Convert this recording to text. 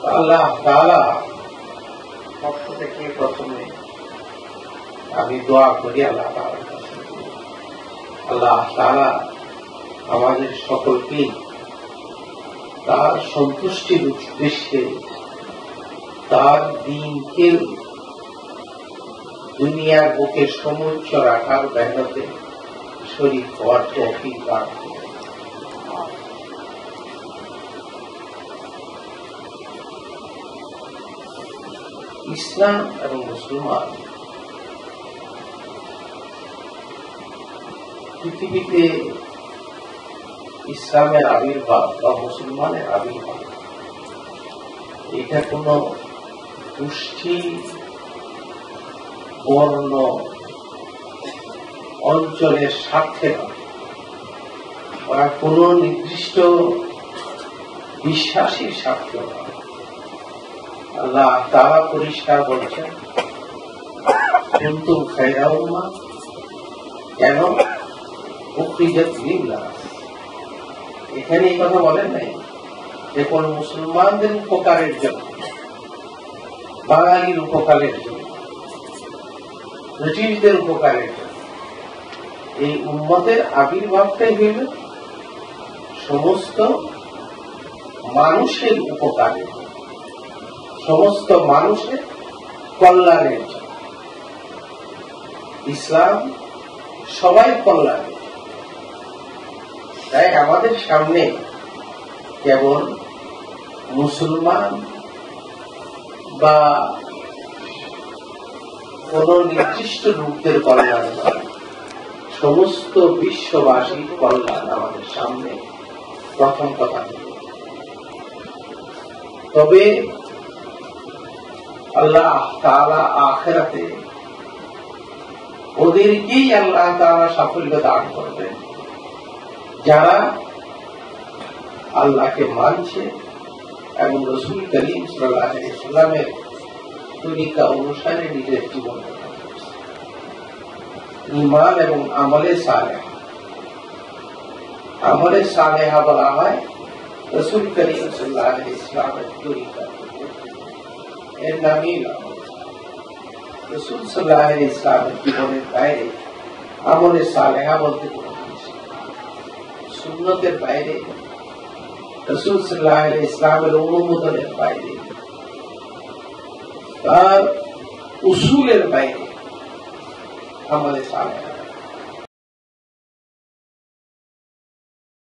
আল্লাহ তাআলা পক্ষ থেকে প্রথমে আমি দোয়া করি আল্লাহ তাআলার কাছে, আল্লাহ তাআলা আমাদের সকলকে তার সন্তুষ্টির উদ্দেশ্যে তার দ্বীনকে দুনিয়ার বুকে সমুচ্চ রাখার মেহনতে শরীক হওয়ার তৌফিক দান করুন। ইসলাম এবং মুসলমান পৃথিবীতে ইসলামের আবির্ভাব বা মুসলমানের আবির্ভাব এটা কোন গোষ্ঠী, বর্ণ, অঞ্চলের স্বার্থে বা কোন নির্দিষ্ট বিশ্বাসীর স্বার্থে নয়। আল্লাহ তাআলা পরিষ্কার বলছেন, কুনতুম খায়রা উম্মাহ, কেন উখরিজাত লিন-নাস। এখানে এই কথা বলেন নাই যে কোন মুসলমানদের উপকারের জন্য, বাঙালির উপকারের জন্য, ব্রিটিশদের উপকারের জন্য। এই উম্মতের আবির্ভাবটাই হইল সমস্ত মানুষের উপকারে, সমস্ত মানুষের কল্যাণের জন্য। ইসলাম সবাই কল্যাণের। তাই আমাদের সামনে কেবল মুসলমান বা কোন নির্দিষ্ট লোকদের কল্যাণ নয়, সমস্ত বিশ্ববাসীর কল্যাণ আমাদের সামনে প্রথম কথা। তবে আল্লাহ তাআলা আখিরাতে ওদেরকেই আল্লাহ তাআলা সাফল্য দান করবেন যারা আল্লাহকে মানছে এবং রাসূল করিম সাল্লাল্লাহু আলাইহি ওয়াসাল্লামের তরিকা অনুসারে নিজের জীবন ঈমান এবং আমলে সালেহ। আমলে সালেহ বলা হয় রাসূল করিম সাল্লাল্লাহু আলাইহি ওয়াসাল্লামের তরিকা, এর নামই রাসূল সাল্লাল্লাহু আলাইহি ওয়াসাল্লামের জীবনের বাইরে আমলে সালেহ বলতে কোনো কিছু, সুন্নতের বাইরে, রাসূল সাল্লাল্লাহু আলাইহি ওয়াসাল্লামের অনুমোদনের বাইরে, তার উসুলের বাইরে আমলে সালেহ